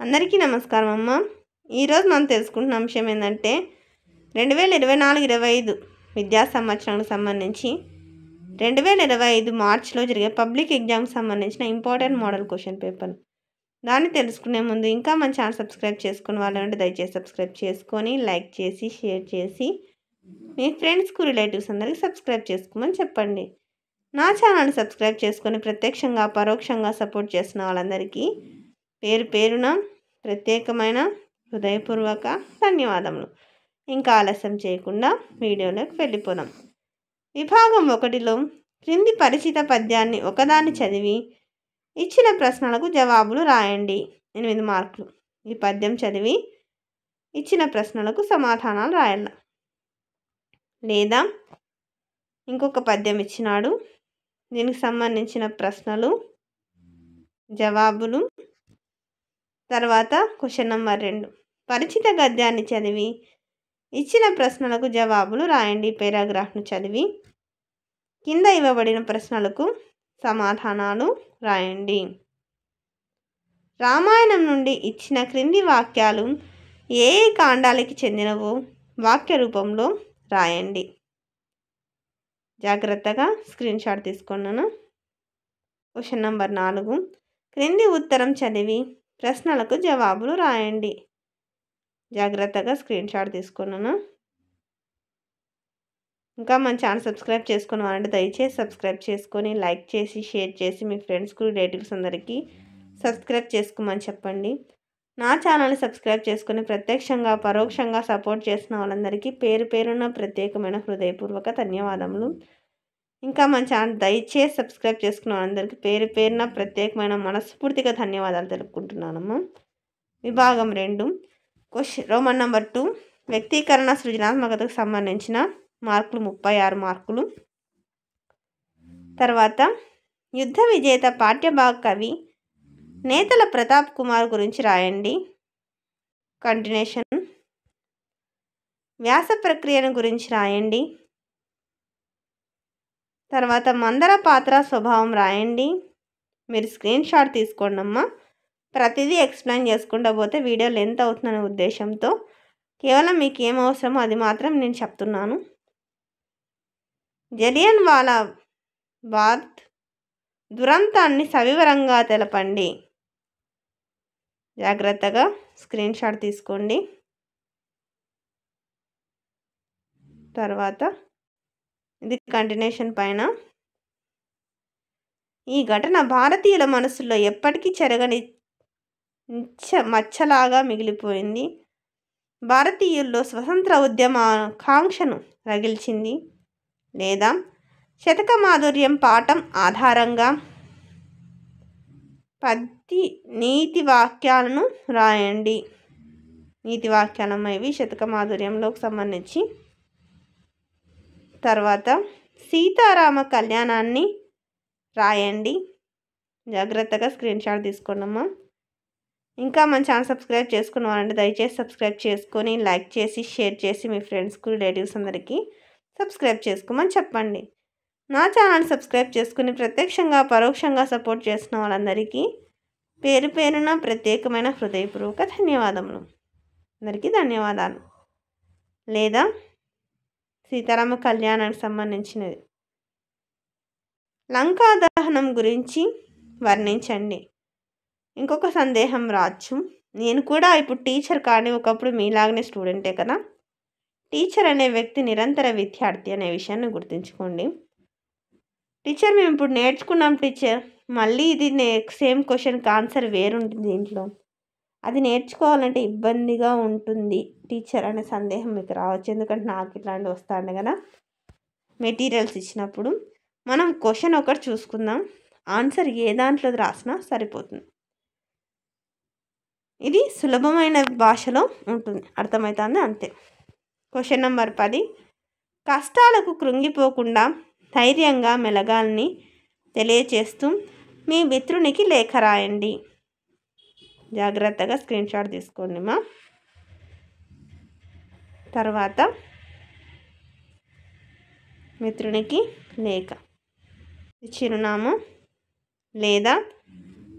అందరికీ నమస్కారం అమ్మ. ఈరోజు మనం తెలుసుకుంటున్న అంశం ఏంటంటే 2024-25 విద్యా సంవత్సరానికి సంబంధించి 2025 మార్చిలో జరిగే పబ్లిక్ ఎగ్జామ్కి సంబంధించిన ఇంపార్టెంట్ మోడల్ క్వశ్చన్ పేపర్. దాన్ని తెలుసుకునే ముందు ఇంకా మన ఛానల్ సబ్స్క్రైబ్ చేసుకుని వాళ్ళంటే దయచేసి సబ్స్క్రైబ్ చేసుకొని లైక్ చేసి షేర్ చేసి మీ ఫ్రెండ్స్కు రిలేటివ్స్ అందరికీ సబ్స్క్రైబ్ చేసుకోమని చెప్పండి. నా ఛానల్ని సబ్స్క్రైబ్ చేసుకొని ప్రత్యక్షంగా పరోక్షంగా సపోర్ట్ చేస్తున్న వాళ్ళందరికీ పేరు పేరున ప్రత్యేకమైన హృదయపూర్వక ధన్యవాదములు. ఇంకా ఆలస్యం చేయకుండా వీడియోలోకి వెళ్ళిపోదాం. విభాగం 1లో క్రింది పరిచిత పద్యాన్ని ఒకదాన్ని చదివి ఇచ్చిన ప్రశ్నలకు జవాబులు రాయండి. 8 మార్కులు. ఈ పద్యం చదివి ఇచ్చిన ప్రశ్నలకు సమాధానాలు రాయాలి. లేదా ఇంకొక పద్యం ఇచ్చినాడు, దీనికి సంబంధించిన ప్రశ్నలు జవాబులు. తర్వాత క్వశ్చన్ నెంబర్ 2 పరిచిత గద్యాన్ని చదివి ఇచ్చిన ప్రశ్నలకు జవాబులు రాయండి. పారాగ్రాఫ్ను చదివి కింద ఇవ్వబడిన ప్రశ్నలకు సమాధానాలు రాయండి. రామాయణం నుండి ఇచ్చిన క్రింది వాక్యాలు ఏ కాండాలకి చెందినవో వాక్య రూపంలో రాయండి. జాగ్రత్తగా స్క్రీన్ షాట్ తీసుకున్నాను. క్వశ్చన్ నెంబర్ 4 క్రింది ఉత్తరం చదివి ప్రశ్నలకు జవాబులు రాయండి. జాగ్రత్తగా స్క్రీన్ షాట్ తీసుకున్నాను. ఇంకా మన ఛానల్ సబ్స్క్రైబ్ చేసుకుని వాళ్ళంటే దయచేసి సబ్స్క్రైబ్ చేసుకొని లైక్ చేసి షేర్ చేసి మీ ఫ్రెండ్స్కు రిలేటివ్స్ అందరికీ సబ్స్క్రైబ్ చేసుకోమని చెప్పండి. నా ఛానల్ని సబ్స్క్రైబ్ చేసుకుని ప్రత్యక్షంగా పరోక్షంగా సపోర్ట్ చేసిన వాళ్ళందరికీ పేరు పేరున ప్రత్యేకమైన హృదయపూర్వక ధన్యవాదములు. ఇంకా మన ఛానల్ దయచేసి సబ్స్క్రైబ్ చేసుకున్న వాళ్ళందరికీ పేరు పేరున ప్రత్యేకమైన మనస్ఫూర్తిగా ధన్యవాదాలు తెలుపుకుంటున్నానమ్మా. విభాగం 2 రోమన్ నెంబర్ 2 వ్యక్తీకరణ సృజనాత్మకతకు సంబంధించిన మార్కులు 36 మార్కులు. తర్వాత యుద్ధ విజేత పాఠ్యభాగ కవి నేతల ప్రతాప్ కుమార్ గురించి రాయండి. కంటిన్యూషన్. వ్యాస ప్రక్రియను గురించి రాయండి. తర్వాత మందర పాత్ర స్వభావం రాయండి. మీరు స్క్రీన్ షాట్ తీసుకోండి అమ్మా. ప్రతిదీ ఎక్స్ప్లెయిన్ చేసుకుంటూ పోతే వీడియో లెంత్ అవుతుందనే ఉద్దేశంతో కేవలం మీకు ఏం అవసరమో అది మాత్రం నేను చెప్తున్నాను. జలియన్ వాలా బాగ్ దురంతాన్ని సవివరంగా తెలపండి. జాగ్రత్తగా స్క్రీన్ షాట్ తీసుకోండి. తర్వాత ఇది కంటిన్యూషన్ పైన ఈ ఘటన భారతీయుల మనసుల్లో ఎప్పటికీ చెరగని మచ్చలాగా మిగిలిపోయింది. భారతీయుల్లో స్వతంత్ర ఉద్యమ కాంక్షను రగిల్చింది. లేదా శతక మాధుర్యం పాఠం ఆధారంగా 10 నీతి వాక్యాలను రాయండి. నీతి వాక్యాలమ్మ ఇవి శతక మాధుర్యంలోకి సంబంధించి. తర్వాత సీతారామ కళ్యాణాన్ని రాయండి. జాగ్రత్తగా స్క్రీన్ షాట్ తీసుకోండమ్మా. ఇంకా మన ఛానల్ సబ్స్క్రైబ్ చేసుకున్న వాళ్ళంటే దయచేసి సబ్స్క్రైబ్ చేసుకొని లైక్ చేసి షేర్ చేసి మీ ఫ్రెండ్స్కు రిలేటివ్స్ అందరికీ సబ్స్క్రైబ్ చేసుకోమని చెప్పండి. నా ఛానల్ సబ్స్క్రైబ్ చేసుకుని ప్రత్యక్షంగా పరోక్షంగా సపోర్ట్ చేసిన వాళ్ళందరికీ పేరు పేరున ప్రత్యేకమైన హృదయపూర్వక ధన్యవాదములు. అందరికీ ధన్యవాదాలు. లేదా సీతారామ కళ్యాణానికి సంబంధించినది లంకా దహనం గురించి వర్ణించండి. ఇంకొక సందేహం రావచ్చు, నేను కూడా ఇప్పుడు టీచర్ కానీ ఒకప్పుడు మీలాగనే స్టూడెంటే కదా. టీచర్ అనే వ్యక్తి నిరంతర విద్యార్థి అనే విషయాన్ని గుర్తుంచుకోండి. టీచర్ మేము ఇప్పుడు నేర్చుకున్నాం టీచర్, మళ్ళీ ఇది సేమ్ క్వశ్చన్కి ఆన్సర్ వేరుంటుంది దీంట్లో, అది నేర్చుకోవాలంటే ఇబ్బందిగా ఉంటుంది టీచర్ అనే సందేహం మీకు రావచ్చు. ఎందుకంటే నాకు ఇట్లాంటివి వస్తాండే కదా. మెటీరియల్స్ ఇచ్చినప్పుడు మనం క్వశ్చన్ ఒకటి చూసుకుందాం, ఆన్సర్ ఏ దాంట్లో రాసినా సరిపోతుంది. ఇది సులభమైన భాషలో ఉంటుంది, అర్థమవుతుంది అంతే. క్వశ్చన్ నెంబర్ 10 కష్టాలకు కృంగిపోకుండా ధైర్యంగా మెలగాలని తెలియచేస్తూ మీ మిత్రునికి లేఖ రాయండి. జాగ్రత్తగా స్క్రీన్ షాట్ తీసుకోండి మా. తర్వాత మిత్రునికి లేఖ చిరునామా లేదా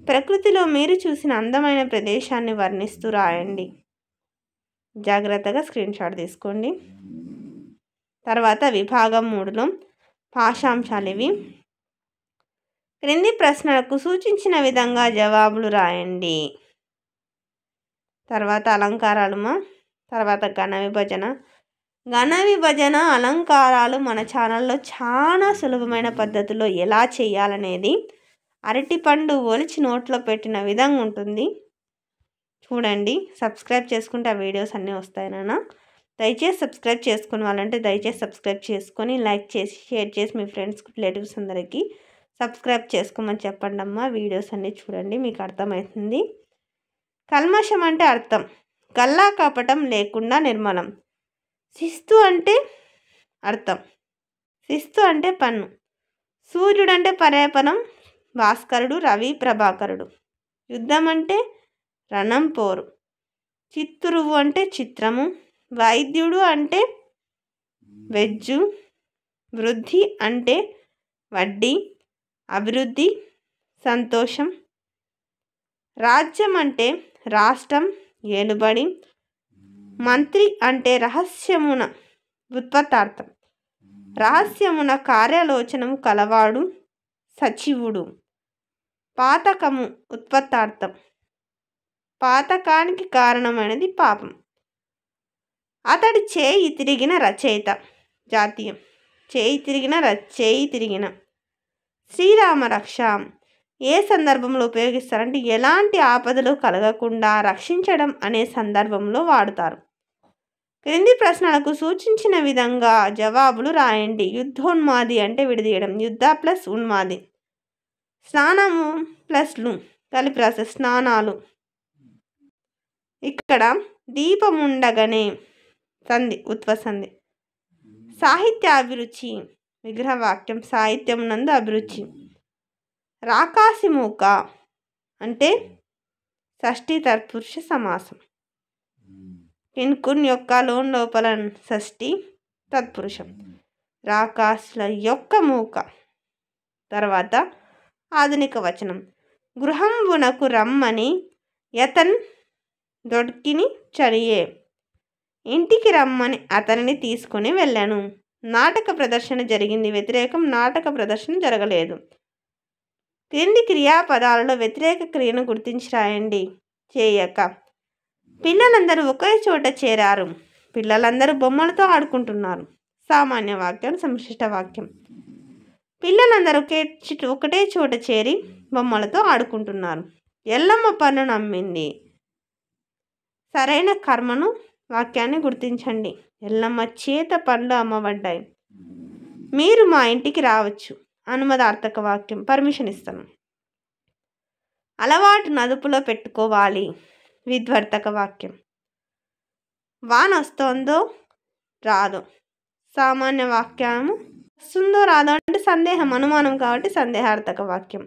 ప్రకృతిలో మీరు చూసిన అందమైన ప్రదేశాన్ని వర్ణిస్తూ రాయండి. జాగ్రత్తగా స్క్రీన్ షాట్ తీసుకోండి. తర్వాత విభాగం 3లో పాఠ్యాంశాలు ఇవి. క్రింది ప్రశ్నలకు సూచించిన విధంగా జవాబులు రాయండి. తర్వాత అలంకారాలు తర్వాత ఘన విభజన అలంకారాలు మన ఛానల్లో చాలా సులభమైన పద్ధతిలో ఎలా చేయాలనేది అరటిపండు ఒలిచి నోట్లో పెట్టిన విధంగా ఉంటుంది. చూడండి, సబ్స్క్రైబ్ చేసుకుంటే ఆ వీడియోస్ అన్నీ వస్తాయి నాన్న. దయచేసి సబ్స్క్రైబ్ చేసుకుని వాళ్ళంటే దయచేసి సబ్స్క్రైబ్ చేసుకొని లైక్ చేసి షేర్ చేసి మీ ఫ్రెండ్స్ రిలేటివ్స్ అందరికీ సబ్స్క్రైబ్ చేసుకోమని చెప్పండి అమ్మా. వీడియోస్ అన్నీ చూడండి, మీకు అర్థమవుతుంది. కల్మషం అంటే అర్థం గల్లా కపటం లేకుండా నిర్మలం. శిస్తు అంటే అర్థం శిస్తు అంటే పన్ను. సూర్యుడు అంటే పర్యాపనం భాస్కరుడు రవి ప్రభాకరుడు. యుద్ధం అంటే రణం పోరు. చిత్తురువు అంటే చిత్రము. వైద్యుడు అంటే వెజ్జు. వృద్ధి అంటే వడ్డీ. అభివృద్ధి సంతోషం. రాజ్యం అంటే రాష్ట్రం ఏలుబడి. మంత్రి అంటే రహస్యమున ఉత్పత్తార్థం. రహస్యమున కార్యాలోచనము కలవాడు సచివుడు. పాతకము ఉత్పత్తార్థం. పాతకానికి కారణమైనది పాపం. అతడి చేయి తిరిగిన రచయిత జాతీయం. చేయి తిరిగిన. శ్రీరామ రక్ష ఏ సందర్భంలో ఉపయోగిస్తారంటే ఎలాంటి ఆపదలు కలగకుండా రక్షించడం అనే సందర్భంలో వాడుతారు. క్రింది ప్రశ్నలకు సూచించిన విధంగా జవాబులు రాయండి. యుద్ధోన్మాది అంటే విడదీయడం. యుద్ధ ప్లస్ ఉన్మాది. స్నానము ప్లస్లు కలిపి రాసే స్నానాలు. ఇక్కడ దీపముండగనే సంధి ఉత్వసంధి. సాహిత్య అభిరుచి విగ్రహవాక్యం. సాహిత్యం నందు అభిరుచి. రాకాసిమూక అంటే షష్ఠి తత్పురుష సమాసం. ఇన్కున్ యొక్క లోన్ లోపల షష్ఠి తత్పురుషం. రాకాసుల యొక్క మూక. తర్వాత ఆధునిక వచనం. గృహంబునకు రమ్మని యతన్ దొడ్కిని చరియే. ఇంటికి రమ్మని అతనిని తీసుకుని వెళ్ళాను. నాటక ప్రదర్శన జరిగింది. వ్యతిరేకం. నాటక ప్రదర్శన జరగలేదు. క్రింది క్రియాపదాలలో వ్యతిరేక క్రియను గుర్తించి రాయండి. చేయక. పిల్లలందరూ ఒకే చోట చేరారు. పిల్లలందరూ బొమ్మలతో ఆడుకుంటున్నారు. సామాన్య వాక్యం సంశిష్ట వాక్యం. పిల్లలందరూ ఒకటే చోట చేరి బొమ్మలతో ఆడుకుంటున్నారు. ఎల్లమ్మ పన్ను నమ్మింది. సరైన కర్మను వాక్యాన్ని గుర్తించండి. ఎల్లమ్మ చేత పండ్లు అమ్మబడ్డాయి. మీరు మా ఇంటికి రావచ్చు. అనుమదార్థక వాక్యం. పర్మిషన్ ఇస్తాను. అలవాటు నదుపులో పెట్టుకోవాలి. విద్వర్తక వాక్యం. వాన వస్తోందో రాదో. సామాన్య వాక్యము. వస్తుందో రాదో అంటే సందేహం అనుమానం కాబట్టి సందేహార్థక వాక్యం.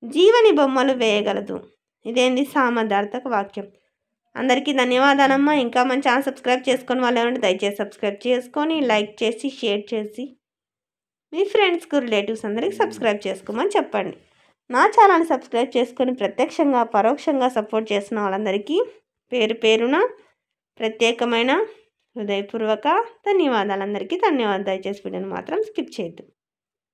జీవని బొమ్మలు వేయగలదు. ఇదేంది సామర్థ్యార్థక వాక్యం. అందరికీ ధన్యవాదాలమ్మా. ఇంకా మన ఛానల్ సబ్స్క్రైబ్ చేసుకొని వాళ్ళు ఏమంటే దయచేసి సబ్స్క్రైబ్ చేసుకొని లైక్ చేసి షేర్ చేసి మీ ఫ్రెండ్స్కు రిలేటివ్స్ అందరికీ సబ్స్క్రైబ్ చేసుకోమని చెప్పండి. నా ఛానల్ని సబ్స్క్రైబ్ చేసుకొని ప్రత్యక్షంగా పరోక్షంగా సపోర్ట్ చేసిన వాళ్ళందరికీ పేరు పేరున ప్రత్యేకమైన హృదయపూర్వక ధన్యవాదాలు. అందరికీ ధన్యవాదాలు. దయచేసి వీడియోని మాత్రం స్కిప్ చేయొద్దు.